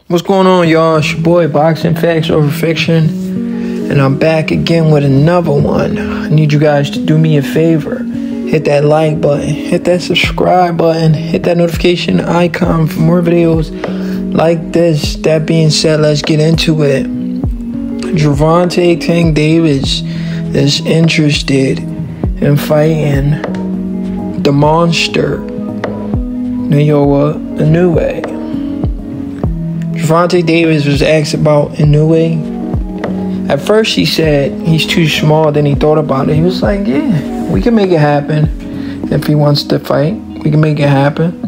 What's going on, y'all? It's your boy, Boxing Facts Over Fiction, and I'm back again with another one. I need you guys to do me a favor. Hit that like button, hit that subscribe button, hit that notification icon for more videos like this. That being said, let's get into it. Gervonta Tank Davis is interested in fighting the monster, Naoya INOUE. Gervonta Davis was asked about Inoue. At first he said he's too small, then he thought about it. He was like, yeah, we can make it happen. If he wants to fight, we can make it happen.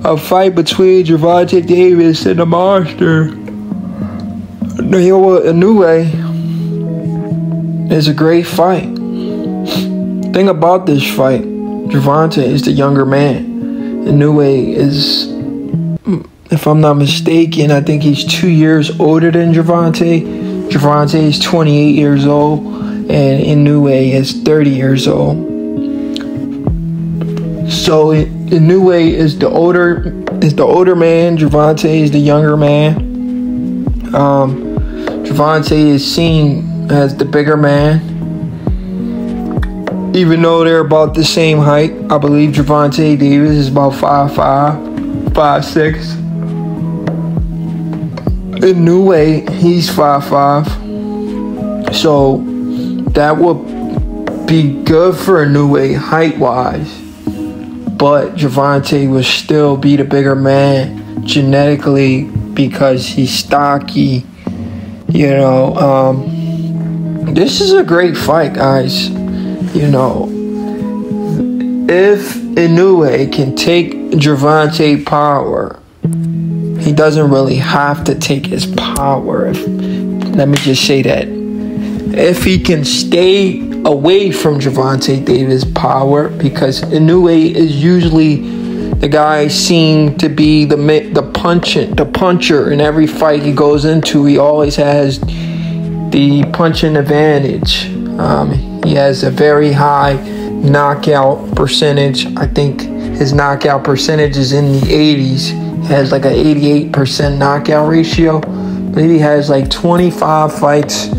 A fight between Gervonta Davis and the monster, Naoya INOUE, is a great fight. Thing about this fight, Gervonta is the younger man. INOUE is, if I'm not mistaken, I think he's 2 years older than Gervonta. Gervonta is 28 years old, and Inoue is 30 years old. So Inoue is the older man. Gervonta is the younger man. Gervonta is seen as the bigger man, even though they're about the same height. I believe Gervonta Davis is about 5'5", 5'6". Inoue, he's 5'5", so that would be good for Inoue height-wise, but Gervonta would still be the bigger man genetically because he's stocky. You know, this is a great fight, guys. You know, if Inoue can take Gervonta power, he doesn't really have to take his power. Let me just say that. If he can stay away from Gervonta Davis' power, because Inoue is usually the guy seen to be the puncher in every fight he goes into. He always has the punching advantage. He has a very high knockout percentage. I think his knockout percentage is in the 80s. He has like an 88% knockout ratio. I believe he has like 25 fights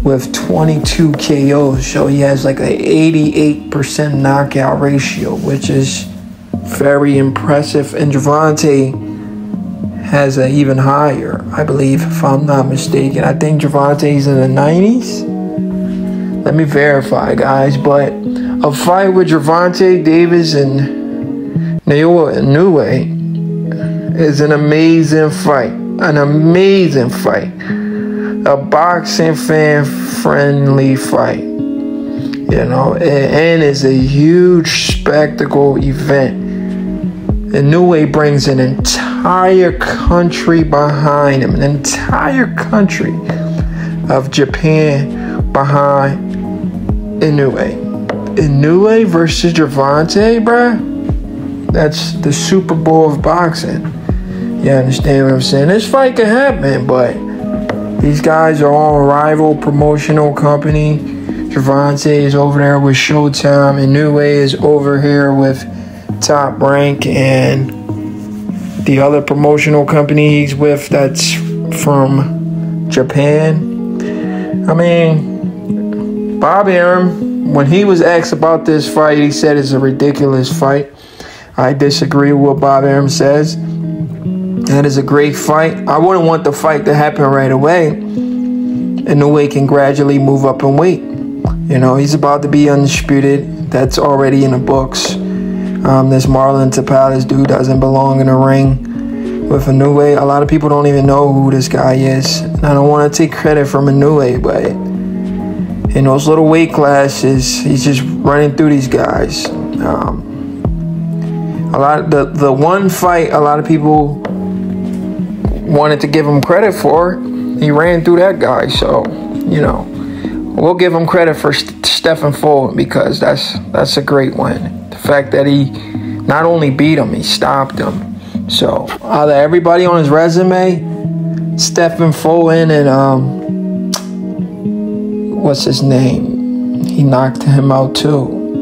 with 22 KOs. So he has like an 88% knockout ratio, which is very impressive. And Gervonta has an even higher, I believe, if I'm not mistaken. I think Gervonta's in the 90s. Let me verify, guys. But a fight with Gervonta Davis and Naoya INOUE is an amazing fight. An amazing fight. A boxing fan-friendly fight. You know, and it's a huge spectacle event. Inoue brings an entire country behind him. An entire country of Japan behind Inoue. Inoue versus Gervonta, bruh. That's the Super Bowl of boxing. You understand what I'm saying? This fight can happen, but these guys are all rival promotional company. Gervonta is over there with Showtime. Inoue is over here with Top Rank and the other promotional company he's with that's from Japan. I mean, Bob Arum, when he was asked about this fight, he said it's a ridiculous fight. I disagree with what Bob Arum says. That is a great fight. I wouldn't want the fight to happen right away. Inoue can gradually move up in weight. You know, he's about to be undisputed. That's already in the books. This Marlon Tapales dude doesn't belong in the ring with Inoue. A lot of people don't even know who this guy is. And I don't want to take credit from Inoue, but in those little weight classes, he's just running through these guys. The one fight a lot of people wanted to give him credit for, he ran through that guy. So, you know, we'll give him credit for Stephen Fulton because that's a great one. The fact that he not only beat him, he stopped him. So out of everybody on his resume, Stephen Fulton and what's his name? He knocked him out too.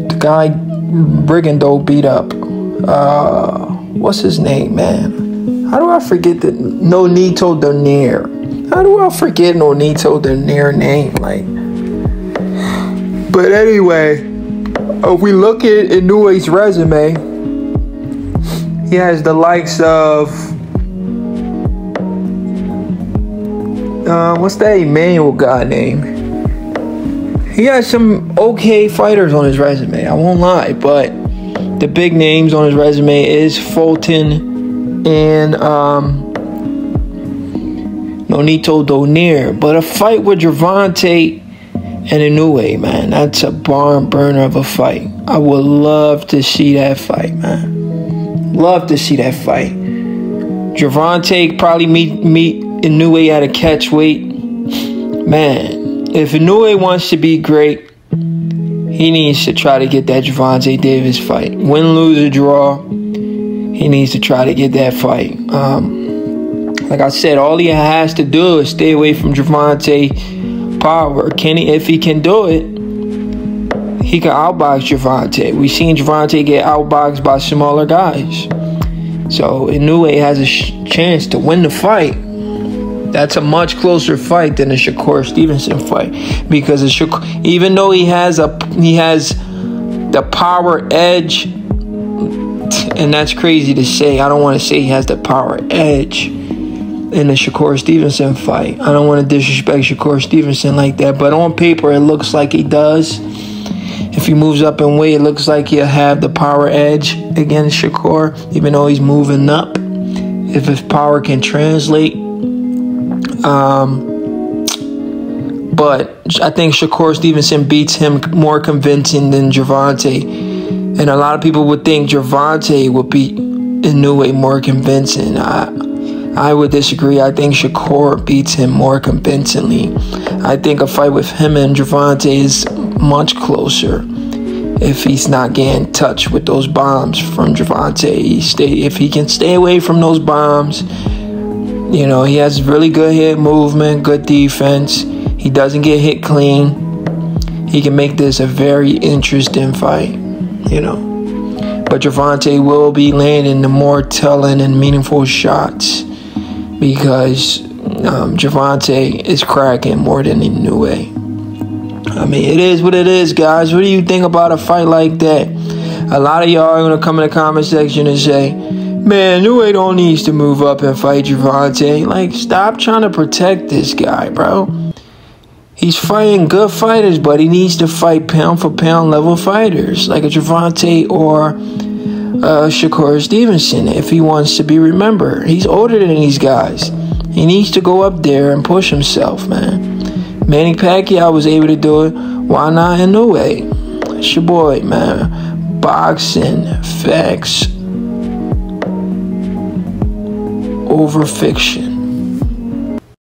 The guy Brigando beat up. what's his name, man? How do I forget the Nonito Donaire? How do I forget Nonito Donaire name? Like, but anyway, if we look at Inoue's resume, he has the likes of what's that Emmanuel guy name? He has some okay fighters on his resume, I won't lie, but the big names on his resume is Fulton and Nonito Donaire. But a fight with Gervonta and Inoue, man, that's a barn burner of a fight. I would love to see that fight, man. Love to see that fight. Gervonta probably meet Inoue at a catch weight. Man, if Inoue wants to be great, he needs to try to get that Gervonta Davis fight. Win, lose, or draw, he needs to try to get that fight. Like I said, all he has to do is stay away from Gervonta power. If he can do it, he can outbox Gervonta. We've seen Gervonta get outboxed by smaller guys. So Inoue has a chance to win the fight. That's a much closer fight than the Shakur Stevenson fight, because even though he has the power edge, and that's crazy to say. I don't want to say he has the power edge in the Shakur Stevenson fight. I don't want to disrespect Shakur Stevenson like that, but on paper it looks like he does. If he moves up in weight, it looks like he'll have the power edge against Shakur, even though he's moving up. If his power can translate. But I think Shakur Stevenson beats him more convincing than Gervonta. And a lot of people would think Gervonta would beat Inoue more convincing. I would disagree. I think Shakur beats him more convincingly. I think a fight with him and Gervonta is much closer if he's not getting touched with those bombs from Gervonta. If he can stay away from those bombs, you know, he has really good head movement, good defense. He doesn't get hit clean. He can make this a very interesting fight, you know. But Gervonta will be landing the more telling and meaningful shots because Gervonta is cracking more than Inoue. I mean, it is what it is, guys. What do you think about a fight like that? A lot of y'all are going to come in the comment section and say, man, Inoue don't need to move up and fight Gervonta. Like, stop trying to protect this guy, bro. He's fighting good fighters, but he needs to fight pound-for-pound level fighters like a Gervonta or Shakur Stevenson if he wants to be remembered. He's older than these guys. He needs to go up there and push himself, man. Manny Pacquiao was able to do it. Why not Inoue? It's your boy, man. Boxing facts over fiction.